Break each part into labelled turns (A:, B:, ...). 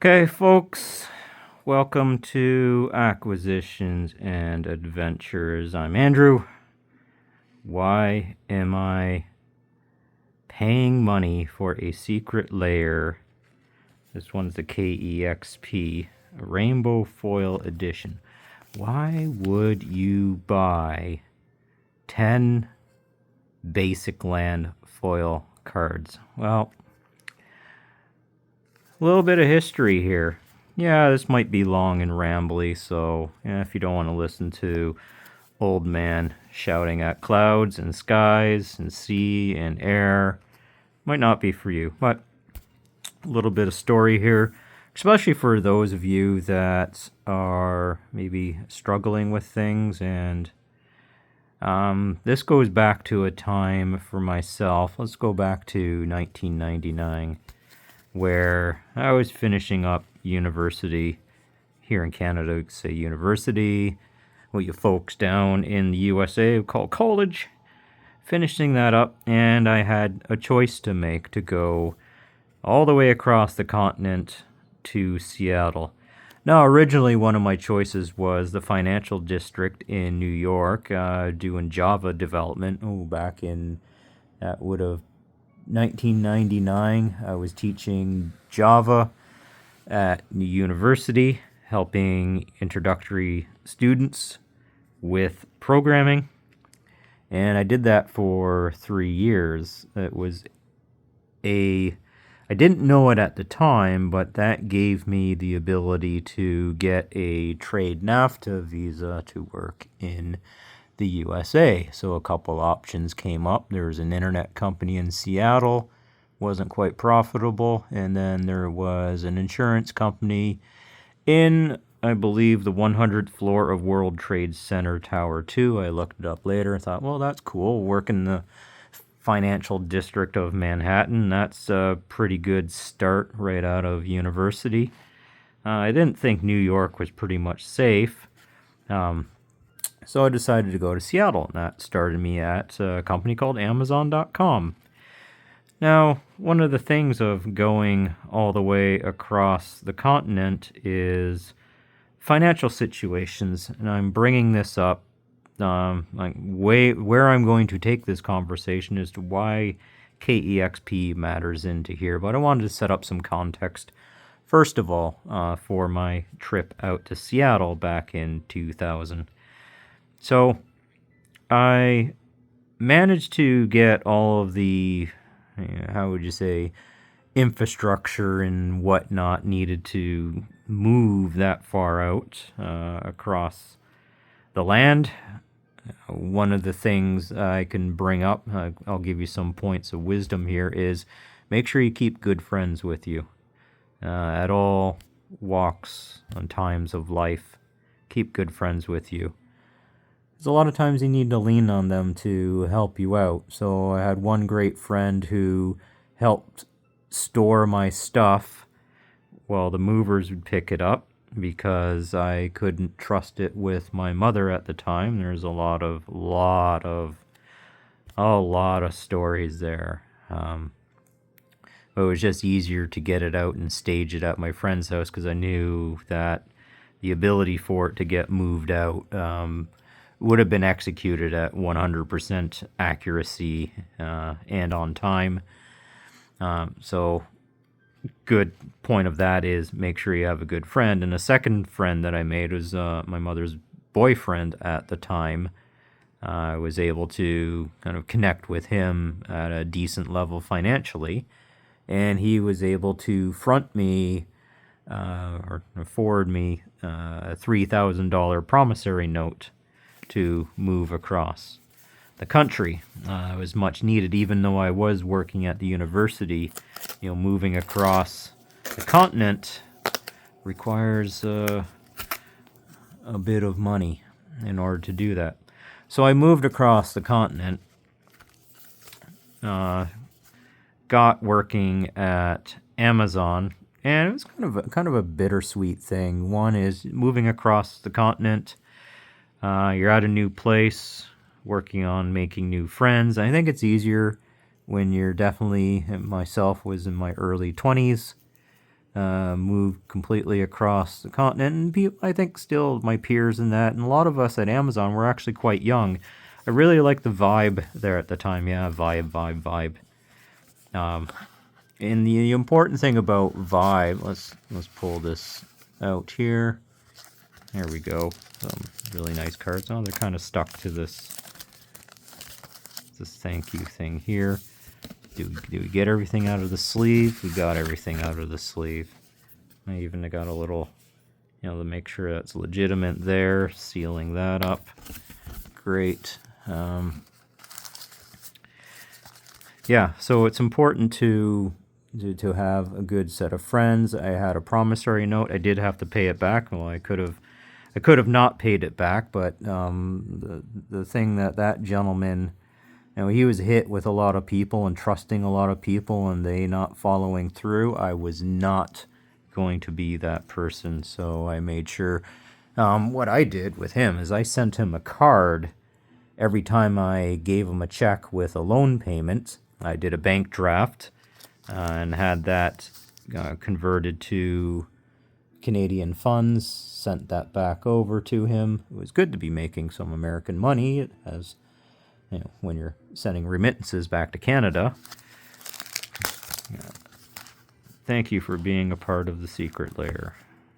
A: Okay, folks, welcome to Acquisitions and Adventures. I'm Andrew. Why am I paying money for a secret layer? This one's the KEXP Rainbow Foil Edition. Why would you buy 10 basic land foil cards? Well, a little bit of history here. Yeah, this might be long and rambly, so if you don't want to listen to old man shouting at clouds and skies and sea and air, might not be for you. But a little bit of story here, especially for those of you that are maybe struggling with things. And this goes back to a time for myself. Let's go back to 1999. Where I was finishing up university here in Canada. Say university, what you folks down in the USA call college. Finishing that up, and I had a choice to make to go all the way across the continent to Seattle. Now, originally, one of my choices was the financial district in New York, doing Java development. Back in, that would have 1999, I was teaching Java at the university, helping introductory students with programming. And I did that for 3 years. I didn't know it at the time, but that gave me the ability to get a trade NAFTA visa to work in the USA. So a couple options came up. There was an internet company in Seattle, wasn't quite profitable, and then there was an insurance company in, I believe, the 100th floor of World Trade Center Tower 2. I looked it up later and thought, well, that's cool. Work in the financial district of Manhattan. That's a pretty good start right out of university. I didn't think New York was pretty much safe. So I decided to go to Seattle, and that started me at a company called Amazon.com. Now, one of the things of going all the way across the continent is financial situations, and I'm bringing this up where I'm going to take this conversation as to why KEXP matters into here. But I wanted to set up some context, first of all, for my trip out to Seattle back in 2000. So I managed to get all of the, how would you say, infrastructure and whatnot needed to move that far out across the land. One of the things I can bring up, I'll give you some points of wisdom here, is make sure you keep good friends with you at all walks and times of life. Keep good friends with you. There's a lot of times you need to lean on them to help you out. So I had one great friend who helped store my stuff while the movers would pick it up because I couldn't trust it with my mother at the time. There's a lot of stories there. But it was just easier to get it out and stage it at my friend's house because I knew that the ability for it to get moved out would have been executed at 100% accuracy and on time. So good point of that is make sure you have a good friend. And a second friend that I made was my mother's boyfriend at the time. I was able to kind of connect with him at a decent level financially, and he was able to front me or forward me a $3,000 promissory note to move across the country. It was much needed, even though I was working at the university. Moving across the continent requires a bit of money in order to do that. So I moved across the continent, got working at Amazon, and it was kind of a bittersweet thing. One is moving across the continent. You're at a new place, working on making new friends. I think it's easier when you're myself was in my early 20s. moved completely across the continent. And people, I think still my peers in that, and a lot of us at Amazon were actually quite young. I really liked the vibe there at the time. Yeah, vibe. And the important thing about vibe, let's pull this out here. There we go. Some really nice cards. Oh, they're kind of stuck to this thank you thing here. Do we get everything out of the sleeve? We got everything out of the sleeve. I even got a little, to make sure that's legitimate there, sealing that up. Great. Yeah, so it's important to have a good set of friends. I had a promissory note. I did have to pay it back. Well, I could have not paid it back, but the thing that gentleman, he was hit with a lot of people and trusting a lot of people and they not following through. I was not going to be that person, so I made sure. What I did with him is I sent him a card every time I gave him a check with a loan payment. I did a bank draft and had that converted to Canadian funds, sent that back over to him. It was good to be making some American money, as when you're sending remittances back to Canada. Yeah. Thank you for being a part of the secret layer.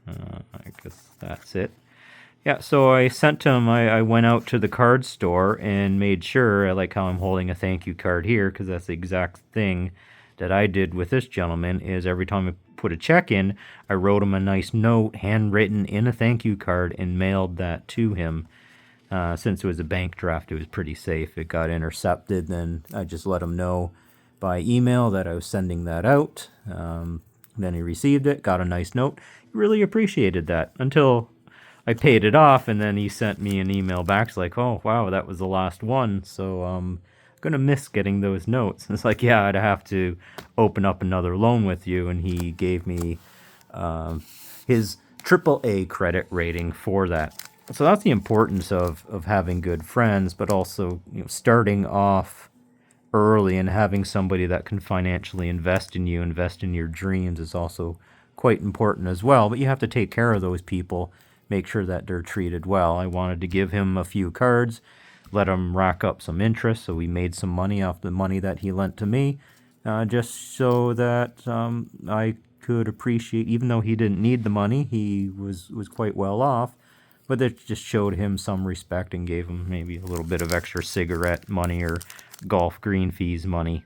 A: I guess that's it. Yeah, so I sent him, I went out to the card store and made sure, I like how I'm holding a thank you card here, because that's the exact thing that I did with this gentleman, is every time I put a check in, I wrote him a nice note, handwritten in a thank you card, and mailed that to him. Since it was a bank draft, it was pretty safe. It got intercepted, then I just let him know by email that I was sending that out. Then he received it, got a nice note. He really appreciated that until I paid it off, and then he sent me an email back. It's like, oh, wow, that was the last one, so I'm going to miss getting those notes. And it's like, yeah, I'd have to open up another loan with you, and he gave me his AAA credit rating for that. So that's the importance of having good friends, but also starting off early and having somebody that can financially invest in you, invest in your dreams is also quite important as well. But you have to take care of those people, make sure that they're treated well. I wanted to give him a few cards, let him rack up some interest, so we made some money off the money that he lent to me, just so that I could appreciate, even though he didn't need the money, he was quite well off, but that just showed him some respect and gave him maybe a little bit of extra cigarette money or golf green fees money.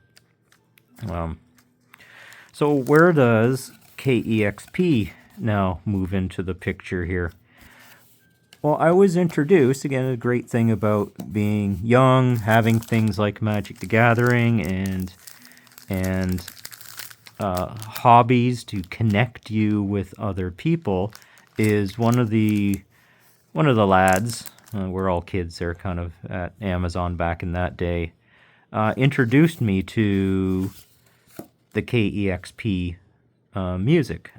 A: So where does KEXP now move into the picture here? Well, I was introduced, again, a great thing about being young, having things like Magic the Gathering and hobbies to connect you with other people, is one of the lads, we're all kids there kind of at Amazon back in that day, introduced me to the KEXP music.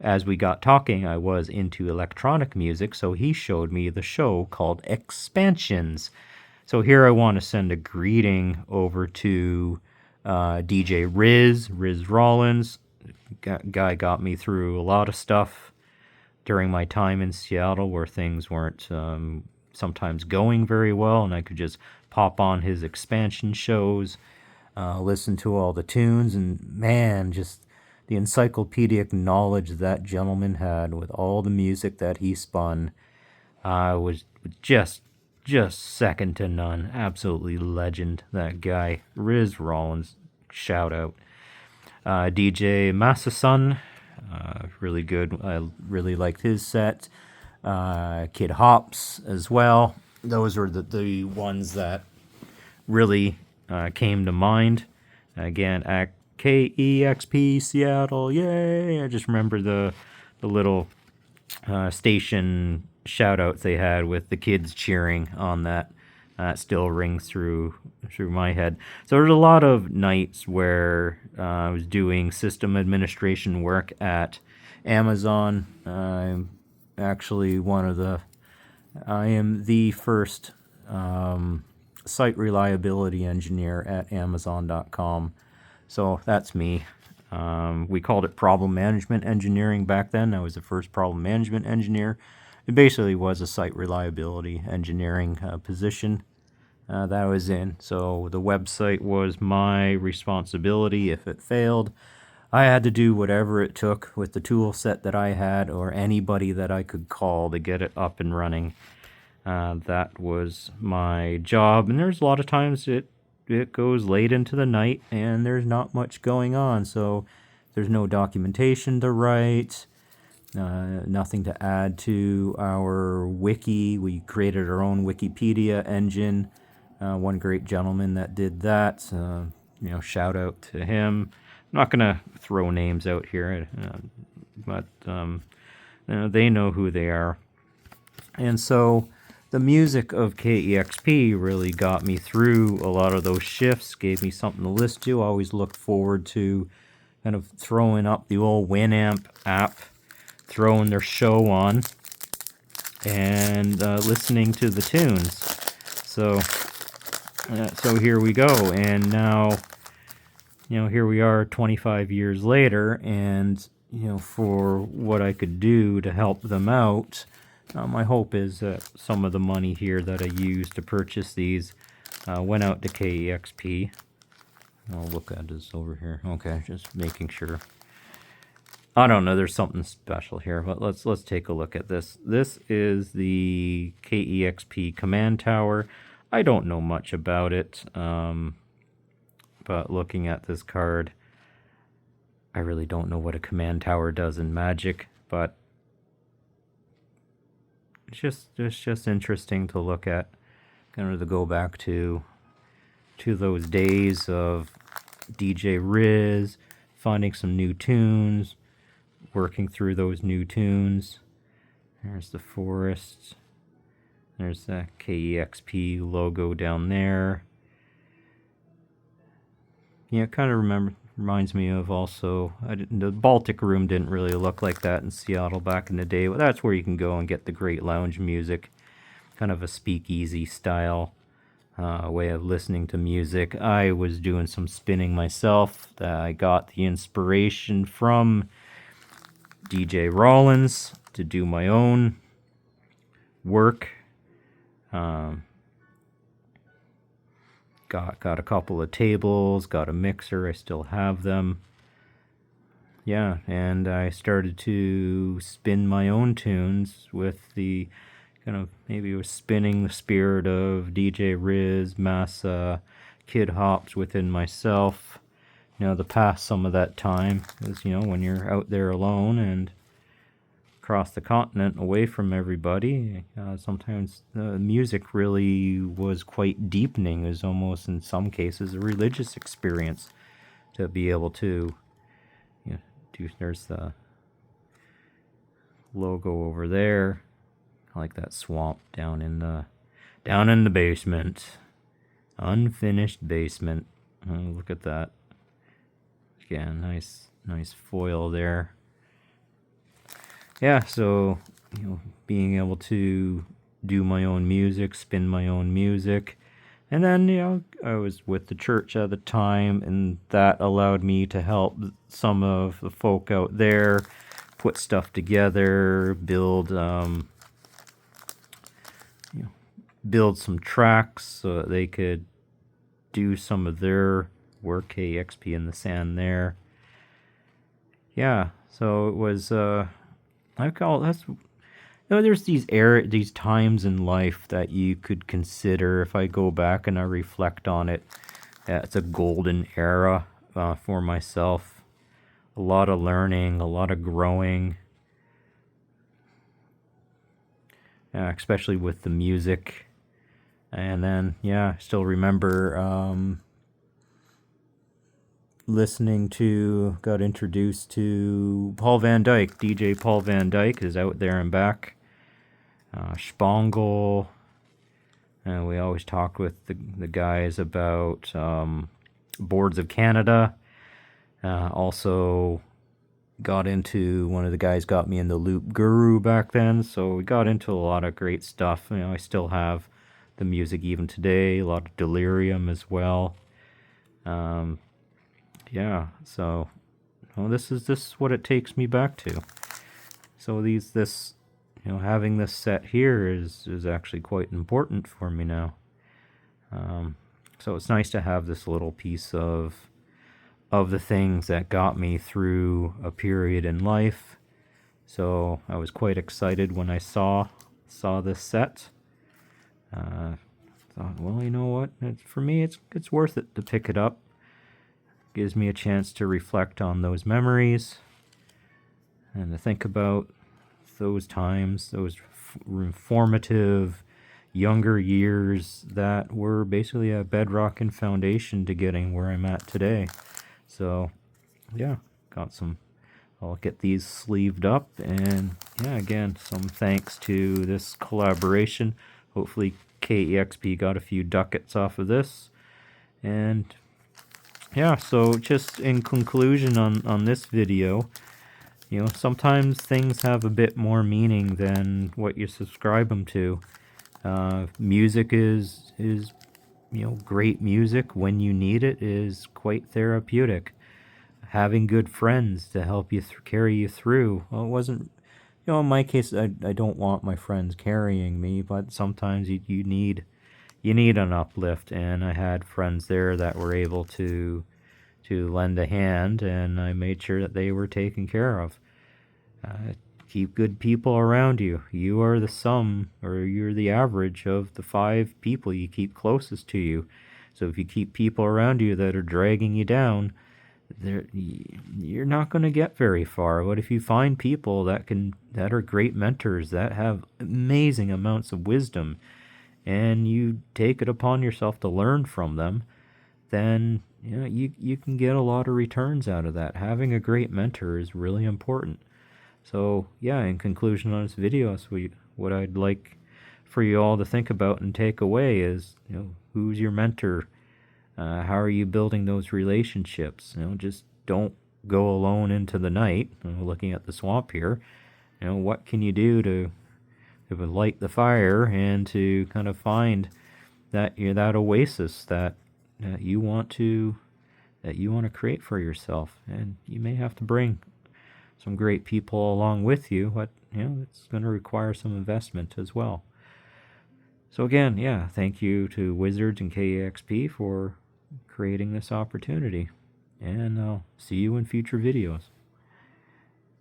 A: As we got talking, I was into electronic music, so he showed me the show called Expansions. So here I want to send a greeting over to DJ Riz Rollins. Guy got me through a lot of stuff during my time in Seattle where things weren't sometimes going very well, and I could just pop on his expansion shows, listen to all the tunes, and man, just the encyclopedic knowledge that gentleman had with all the music that he spun was just second to none. Absolutely legend, that guy. Riz Rollins, shout out. DJ Massasun, really good. I really liked his set. Kid Hops as well. Those were the ones that really came to mind. Again, at KEXP Seattle, yay! I just remember the little station shout-outs they had with the kids cheering on that. That still rings through my head. So there's a lot of nights where I was doing system administration work at Amazon. I'm actually I am the first site reliability engineer at Amazon.com. So that's me. We called it problem management engineering back then. I was the first problem management engineer. It basically was a site reliability engineering position that I was in. So the website was my responsibility. If it failed, I had to do whatever it took with the tool set that I had or anybody that I could call to get it up and running. That was my job, and there's a lot of times it goes late into the night and there's not much going on, so there's no documentation to write, nothing to add to our wiki. We created our own Wikipedia engine. One great gentleman that did that, shout out to him. I'm not gonna throw names out here, but they know who they are. And so the music of KEXP really got me through a lot of those shifts, gave me something to listen to. I always looked forward to kind of throwing up the old Winamp app, throwing their show on, and listening to the tunes. So here we go. And now, here we are 25 years later, and, for what I could do to help them out, my hope is that some of the money here that I used to purchase these went out to KEXP. I'll look at this over here. Okay, just making sure. I don't know, there's something special here, but let's take a look at this. This is the KEXP command tower. I don't know much about it, but looking at this card, I really don't know what a command tower does in Magic, but it's just interesting to look at, kind of to go back to those days of DJ Riz, finding some new tunes, working through those new tunes. There's the forest. There's the KEXP logo down there. Yeah, it kind of reminds me of also, the Baltic Room didn't really look like that in Seattle back in the day. Well, that's where you can go and get the great lounge music. Kind of a speakeasy style way of listening to music. I was doing some spinning myself. I got the inspiration from DJ Rollins to do my own work. Got a couple of tables, got a mixer, I still have them. Yeah, and I started to spin my own tunes with the kind of, maybe it was spinning the spirit of DJ Riz, Massa, Kid Hops within myself. To pass some of that time is, when you're out there alone and across the continent away from everybody, sometimes the music really was quite deepening. It was almost, in some cases, a religious experience to be able to do. There's the logo over there. I like that swamp down in the basement, unfinished basement. Look at that. Again, nice foil there. Yeah, so, being able to do my own music, spin my own music. And then, I was with the church at the time, and that allowed me to help some of the folk out there put stuff together, build some tracks so that they could do some of their work, KEXP in the sand there. Yeah, so it was, I call that's, there's these times in life that you could consider. If I go back and I reflect on it, it's a golden era for myself. A lot of learning, a lot of growing, especially with the music. And then, I still remember got introduced to Paul Van Dyke. DJ Paul Van Dyke is out there and back. Spangle. And we always talked with the guys about Boards of Canada. Also got into, one of the guys got me in the Loop Guru back then. So we got into a lot of great stuff. I still have the music even today. A lot of Delirium as well. Yeah, so well, this is what it takes me back to. So having this set here is actually quite important for me now. So it's nice to have this little piece of the things that got me through a period in life. So I was quite excited when I saw this set. Thought, well, you know what? For me, it's worth it to pick it up. Gives me a chance to reflect on those memories and to think about those times, those formative younger years that were basically a bedrock and foundation to getting where I'm at today. So yeah, I'll get these sleeved up, and yeah, again, some thanks to this collaboration. Hopefully KEXP got a few ducats off of this. And yeah, so just in conclusion on this video, sometimes things have a bit more meaning than what you subscribe them to. Music is great music when you need it is quite therapeutic. Having good friends to help you carry you through. Well, it wasn't, in my case, I don't want my friends carrying me, but sometimes you need an uplift, and I had friends there that were able to lend a hand, and I made sure that they were taken care of. Keep good people around you. You are the sum, or you're the average of the 5 people you keep closest to you. So if you keep people around you that are dragging you down, you're not going to get very far. But if you find people that are great mentors, that have amazing amounts of wisdom, and you take it upon yourself to learn from them, then you can get a lot of returns out of that. Having a great mentor is really important. So yeah, in conclusion on this video, what I'd like for you all to think about and take away is, who's your mentor? How are you building those relationships? Just don't go alone into the night. Looking at the swamp here, what can you do to light the fire and to kind of find that that oasis that you want to create for yourself? And you may have to bring some great people along with you, but it's going to require some investment as well. So again, yeah, thank you to Wizards and KEXP for creating this opportunity, and I'll see you in future videos.